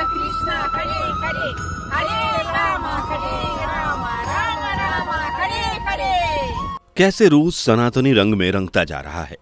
कृष्ण हरे हरे हरे राम राम राम हरे हरे। कैसे रूस सनातनी रंग में रंगता जा रहा है?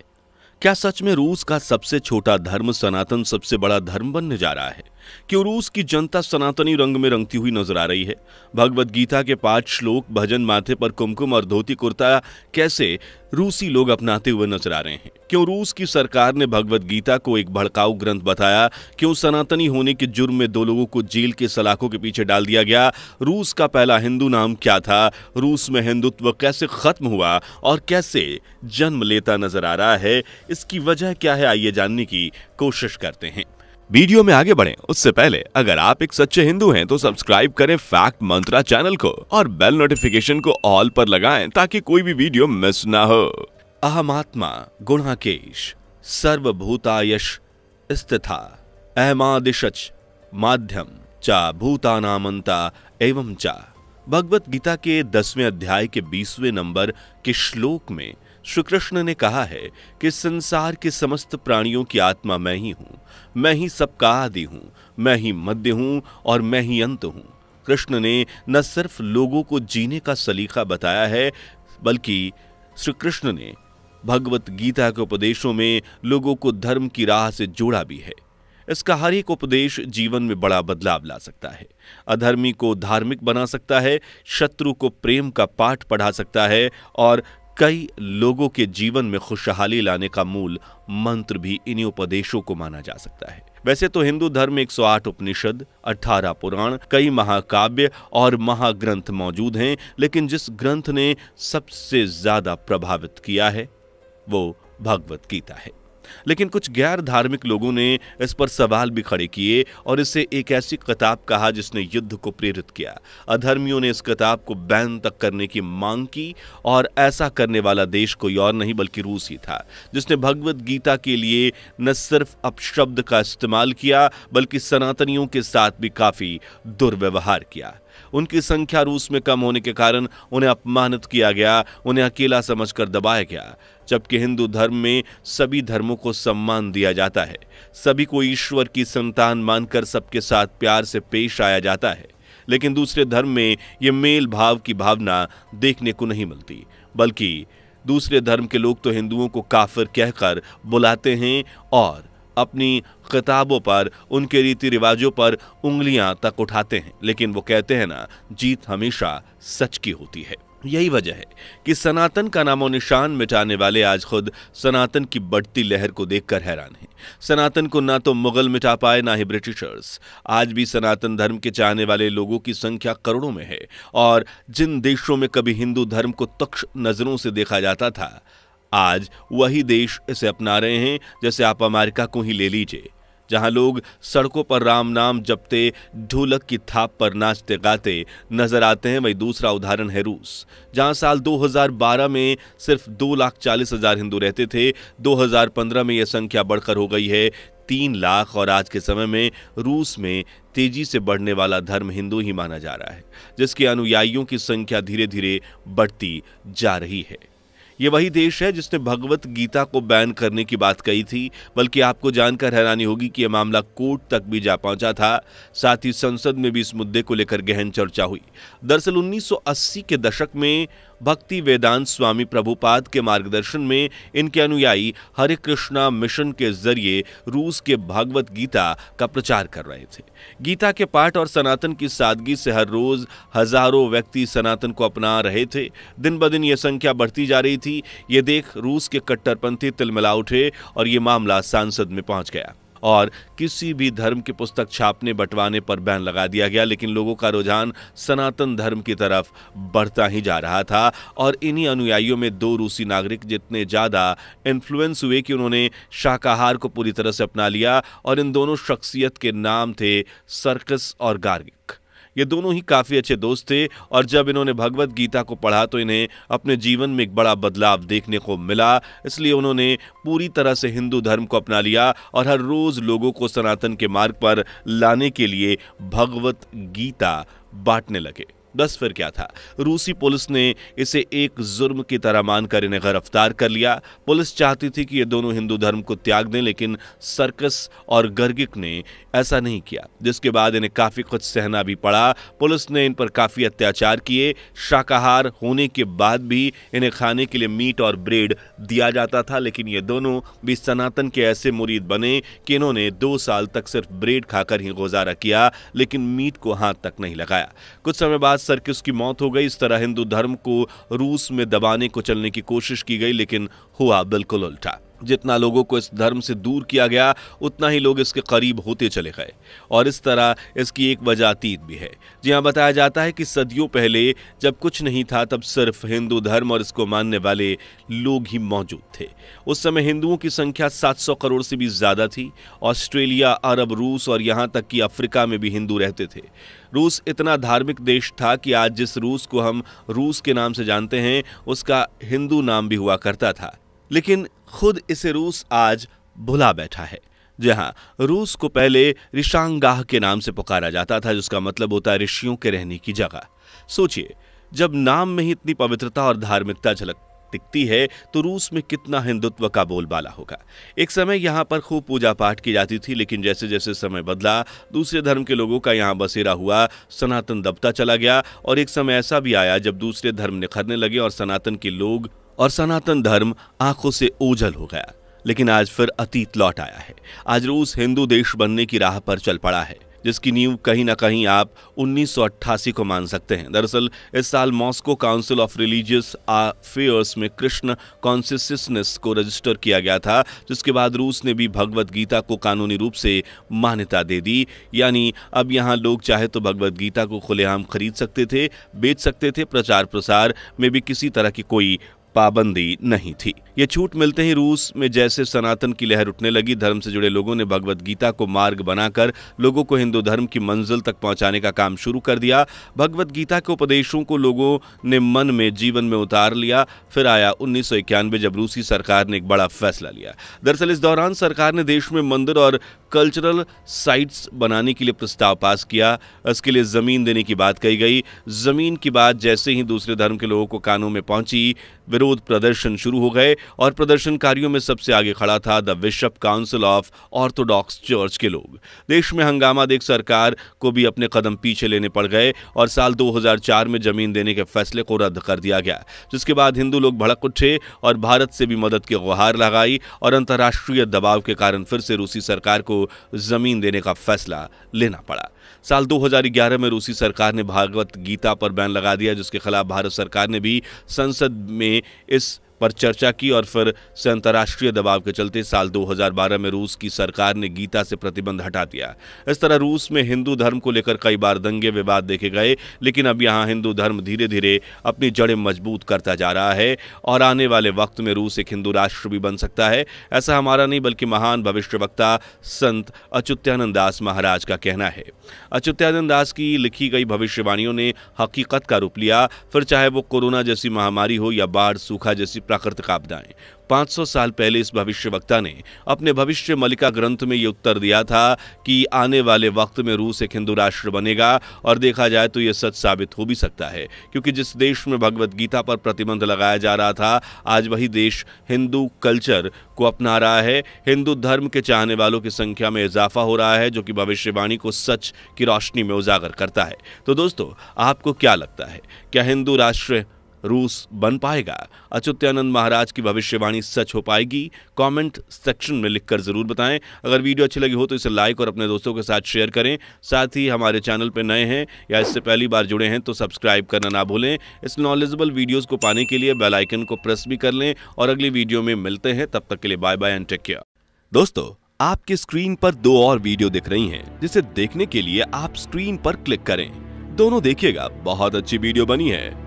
क्या सच में रूस का सबसे छोटा धर्म सनातन सबसे बड़ा धर्म बनने जा रहा है? क्यों रूस की जनता सनातनी रंग में रंगती हुई नजर आ रही है? भगवत गीता के 5 श्लोक, भजन, माथे पर कुमकुम और धोती कुर्ता कैसे रूसी लोग अपनाते हुए नजर आ रहे हैं? क्यों रूस की सरकार ने भगवत गीता को एक भड़काऊ ग्रंथ बताया? क्यों सनातनी होने के जुर्म में 2 लोगों को जेल के सलाखों के पीछे डाल दिया गया? रूस का पहला हिंदू नाम क्या था? रूस में हिंदुत्व कैसे खत्म हुआ और कैसे जन्म लेता नजर आ रहा है? इसकी वजह क्या है, आइए जानने की कोशिश करते हैं। वीडियो में आगे बढ़ें उससे पहले अगर आप एक सच्चे हिंदू हैं तो सब्सक्राइब करें फैक्ट मंत्रा चैनल को और बेल नोटिफिकेशन को ऑल पर लगाएं ताकि कोई भी वीडियो मिस ना हो। अहमात्मा गुणाकेश सर्वभूतायश स्थिता अहमादिशच माध्यम चा भूतानामंता एवं चा। भगवत गीता के 10वें अध्याय के 20वें नंबर के श्लोक में श्री कृष्ण ने कहा है कि संसार के समस्त प्राणियों की आत्मा मैं ही हूं, मैं ही सबका आदि हूं, मैं ही मध्य हूं और मैं ही अंत हूं। कृष्ण ने न सिर्फ लोगों को जीने का सलीका बताया है, बल्कि श्री कृष्ण ने भगवत गीता के उपदेशों में लोगों को धर्म की राह से जोड़ा भी है। इसका हर एक उपदेश जीवन में बड़ा बदलाव ला सकता है, अधर्मी को धार्मिक बना सकता है, शत्रु को प्रेम का पाठ पढ़ा सकता है और कई लोगों के जीवन में खुशहाली लाने का मूल मंत्र भी इन्हीं उपदेशों को माना जा सकता है। वैसे तो हिंदू धर्म में 108 उपनिषद, 18 पुराण, कई महाकाव्य और महाग्रंथ मौजूद हैं, लेकिन जिस ग्रंथ ने सबसे ज्यादा प्रभावित किया है वो भगवत गीता है। लेकिन कुछ गैर धार्मिक लोगों ने इस पर सवाल भी खड़े किए और इसे एक ऐसी किताब कहा जिसने युद्ध को प्रेरित किया। अधर्मियों ने इस किताब को बैन तक करने की मांग की और ऐसा करने वाला देश कोई और नहीं बल्कि रूस ही था, जिसने भगवत गीता के लिए न सिर्फ अपशब्द का इस्तेमाल किया बल्कि सनातनियों के साथ भी काफी दुर्व्यवहार किया। उनकी संख्या रूस में कम होने के कारण उन्हें अपमानित किया गया, उन्हें अकेला समझकर दबाया गया। जबकि हिंदू धर्म में सभी धर्मों को सम्मान दिया जाता है, सभी को ईश्वर की संतान मानकर सबके साथ प्यार से पेश आया जाता है, लेकिन दूसरे धर्म में ये मेल भाव की भावना देखने को नहीं मिलती, बल्कि दूसरे धर्म के लोग तो हिंदुओं को काफिर कहकर बुलाते हैं और अपनी किताबों पर, उनके रीति रिवाजों पर उंगलियां तक उठाते हैं। लेकिन वो कहते हैं ना, जीत हमेशा सच की होती है। यही वजह है कि सनातन का नामो निशान मिटाने वाले आज खुद सनातन की बढ़ती लहर को देखकर हैरान हैं। सनातन को ना तो मुगल मिटा पाए ना ही ब्रिटिशर्स। आज भी सनातन धर्म के चाहने वाले लोगों की संख्या करोड़ों में है और जिन देशों में कभी हिंदू धर्म को तुच्छ नजरों से देखा जाता था, आज वही देश इसे अपना रहे हैं। जैसे आप अमेरिका को ही ले लीजिए, जहां लोग सड़कों पर राम नाम जपते, ढोलक की थाप पर नाचते गाते नजर आते हैं। वही दूसरा उदाहरण है रूस, जहां साल 2012 में सिर्फ 2,40,000 हिंदू रहते थे। 2015 में यह संख्या बढ़कर हो गई है 3 लाख और आज के समय में रूस में तेजी से बढ़ने वाला धर्म हिंदू ही माना जा रहा है, जिसके अनुयायियों की संख्या धीरे धीरे बढ़ती जा रही है। ये वही देश है जिसने भगवत गीता को बैन करने की बात कही थी, बल्कि आपको जानकर हैरानी होगी कि यह मामला कोर्ट तक भी जा पहुंचा था। साथ ही संसद में भी इस मुद्दे को लेकर गहन चर्चा हुई। दरअसल 1980 के दशक में भक्ति वेदांत स्वामी प्रभुपाद के मार्गदर्शन में इनके अनुयायी हरे कृष्णा मिशन के जरिए रूस के भगवत गीता का प्रचार कर रहे थे। गीता के पाठ और सनातन की सादगी से हर रोज हजारों व्यक्ति सनातन को अपना रहे थे। दिन ब दिन यह संख्या बढ़ती जा रही थी। ये देख रूस के कट्टरपंथी तिलमिला उठे और ये मामला संसद में पहुंच गया और किसी भी धर्म की पुस्तक छापने बंटवाने पर बैन लगा दिया गया। लेकिन लोगों का रुझान सनातन धर्म की तरफ बढ़ता ही जा रहा था और इन्हीं अनुयायियों में 2 रूसी नागरिक जितने ज्यादा इन्फ्लुएंस हुए कि उन्होंने शाकाहार को पूरी तरह से अपना लिया और इन दोनों शख्सियत के नाम थे सर्कस और गार्गिक। ये दोनों ही काफी अच्छे दोस्त थे और जब इन्होंने भगवत गीता को पढ़ा तो इन्हें अपने जीवन में एक बड़ा बदलाव देखने को मिला। इसलिए उन्होंने पूरी तरह से हिंदू धर्म को अपना लिया और हर रोज लोगों को सनातन के मार्ग पर लाने के लिए भगवत गीता बांटने लगे। बस फिर क्या था, रूसी पुलिस ने इसे एक जुर्म की तरह मानकर इन्हें गिरफ्तार कर लिया। पुलिस चाहती थी कि ये दोनों हिंदू धर्म को त्याग दें, लेकिन सर्कस और गर्गिक ने ऐसा नहीं किया, जिसके बाद इन्हें काफी कुछ सहना भी पड़ा। पुलिस ने इन पर काफी अत्याचार किए। शाकाहार होने के बाद भी इन्हें खाने के लिए मीट और ब्रेड दिया जाता था, लेकिन ये दोनों भी सनातन के ऐसे मुरीद बने कि इन्होंने 2 साल तक सिर्फ ब्रेड खाकर ही गुजारा किया, लेकिन मीट को हाथ तक नहीं लगाया। कुछ समय बाद सर्किस की मौत हो गई। इस तरह हिंदू धर्म को रूस में दबाने को चलने की कोशिश की गई, लेकिन हुआ बिल्कुल उल्टा। जितना लोगों को इस धर्म से दूर किया गया, उतना ही लोग इसके करीब होते चले गए। और इस तरह इसकी एक वजह अतीत भी है। जी हाँ, बताया जाता है कि सदियों पहले जब कुछ नहीं था, तब सिर्फ हिंदू धर्म और इसको मानने वाले लोग ही मौजूद थे। उस समय हिंदुओं की संख्या 700 करोड़ से भी ज्यादा थी। ऑस्ट्रेलिया, अरब, रूस और यहाँ तक कि अफ्रीका में भी हिंदू रहते थे। रूस इतना धार्मिक देश था कि आज जिस रूस को हम रूस के नाम से जानते हैं, उसका हिंदू नाम भी हुआ करता था। लेकिन खुद इसे रूस आज भुला बैठा है। जहां रूस को पहले ऋषांगाह के नाम से पुकारा जाता था, जिसका मतलब होता है ऋषियों के रहने की जगह। सोचिए, जब नाम में ही इतनी पवित्रता और धार्मिकता झलक दिखती है, तो रूस में कितना हिंदुत्व का बोलबाला होगा। एक समय यहाँ पर खूब पूजा पाठ की जाती थी, लेकिन जैसे जैसे समय बदला, दूसरे धर्म के लोगों का यहाँ बसेरा हुआ, सनातन दबता चला गया। और एक समय ऐसा भी आया जब दूसरे धर्म निखरने लगे और सनातन के लोग और सनातन धर्म आंखों से ओझल हो गया। लेकिन आज फिर अतीत लौट आया है। आज रूस हिंदू देश बनने की राह पर चल पड़ा है, जिसकी नींव कहीं ना कहीं आप 1988 को मान सकते हैं। दरअसल इस साल Moscow council of religious affairs में कृष्ण कॉन्सियसनेस को रजिस्टर किया गया था, जिसके बाद रूस ने भी भगवत गीता को कानूनी रूप से मान्यता दे दी। यानी अब यहाँ लोग चाहे तो भगवत गीता को खुलेआम खरीद सकते थे, बेच सकते थे। प्रचार प्रसार में भी किसी तरह की कोई पाबंदी नहीं थी। ये छूट मिलते ही रूस में जैसे सनातन की लहर उठने लगी। धर्म से जुड़े लोगों ने भगवत गीता को मार्ग बनाकर लोगों को हिंदू धर्म की मंजिल तक पहुंचाने का काम शुरू कर दिया। भगवत गीता के उपदेशों को लोगों ने मन में, जीवन में उतार लिया। फिर आया 1991, जब रूसी सरकार ने एक बड़ा फैसला लिया। दरअसल इस दौरान सरकार ने देश में मंदिर और कल्चरल साइट्स बनाने के लिए प्रस्ताव पास किया। इसके लिए जमीन देने की बात कही गई। जमीन की बात जैसे ही दूसरे धर्म के लोगों को कानों में पहुंची, विरोध प्रदर्शन शुरू हो गए। और प्रदर्शनकारियों में सबसे आगे खड़ा था the bishop council of Orthodox church के लोग। देश में हंगामा देख सरकार को भी अपने कदम पीछे लेने पड़ गए और साल 2004 में जमीन देने के फैसले को रद्द कर दिया गया, जिसके बाद हिंदू लोग भड़क उठे और भारत से भी मदद की गुहार लगाई। और अंतर्राष्ट्रीय दबाव के कारण फिर से रूसी सरकार को जमीन देने का फैसला लेना पड़ा। साल 2011 में रूसी सरकार ने भगवत गीता पर बैन लगा दिया, जिसके खिलाफ भारत सरकार ने भी संसद में इस पर चर्चा की और फिर से अंतर्राष्ट्रीय दबाव के चलते साल 2012 में रूस की सरकार ने गीता से प्रतिबंध हटा दिया। इस तरह रूस में हिंदू धर्म को लेकर कई बार दंगे विवाद देखे गए, लेकिन अब यहाँ हिंदू धर्म धीरे धीरे अपनी जड़ें मजबूत करता जा रहा है और आने वाले वक्त में रूस एक हिंदू राष्ट्र भी बन सकता है। ऐसा हमारा नहीं बल्कि महान भविष्यवक्ता संत अच्युतानंद दास महाराज का कहना है। अच्युतानंद दास की लिखी गई भविष्यवाणियों ने हकीकत का रूप लिया, फिर चाहे वो कोरोना जैसी महामारी हो या बाढ़, सूखा जैसी प्राकृतिक आपदाएं। 500 साल पहले इस भविष्यवक्ता ने अपने भविष्य मलिका ग्रंथ में ये उत्तर दिया था कि आने वाले वक्त में रूस एक हिंदू राष्ट्र बनेगा। और देखा जाए तो यह सच साबित हो भी सकता है, क्योंकि जिस देश में भगवत गीता पर प्रतिबंध लगाया जा रहा था, आज वही देश हिंदू कल्चर को अपना रहा है। हिंदू धर्म के चाहने वालों की संख्या में इजाफा हो रहा है, जो कि भविष्यवाणी को सच की रोशनी में उजागर करता है। तो दोस्तों, आपको क्या लगता है, क्या हिंदू राष्ट्र रूस बन पाएगा? अच्युतानंद महाराज की भविष्यवाणी सच हो पाएगी? कमेंट सेक्शन में लिखकर जरूर बताएं। अगर वीडियो अच्छी लगी हो तो इसे लाइक और अपने दोस्तों के साथ शेयर करें। साथ ही हमारे चैनल पर नए हैं या इससे पहली बार जुड़े हैं तो सब्सक्राइब करना ना भूलें। इस नॉलेजेबल वीडियोस को पाने के लिए बेल आइकन को प्रेस भी कर लें और अगली वीडियो में मिलते हैं। तब तक के लिए bye bye and take care. दोस्तों, आपकी स्क्रीन पर 2 और वीडियो दिख रही हैं, जिसे देखने के लिए आप स्क्रीन पर क्लिक करें। दोनों देखिएगा, बहुत अच्छी वीडियो बनी है।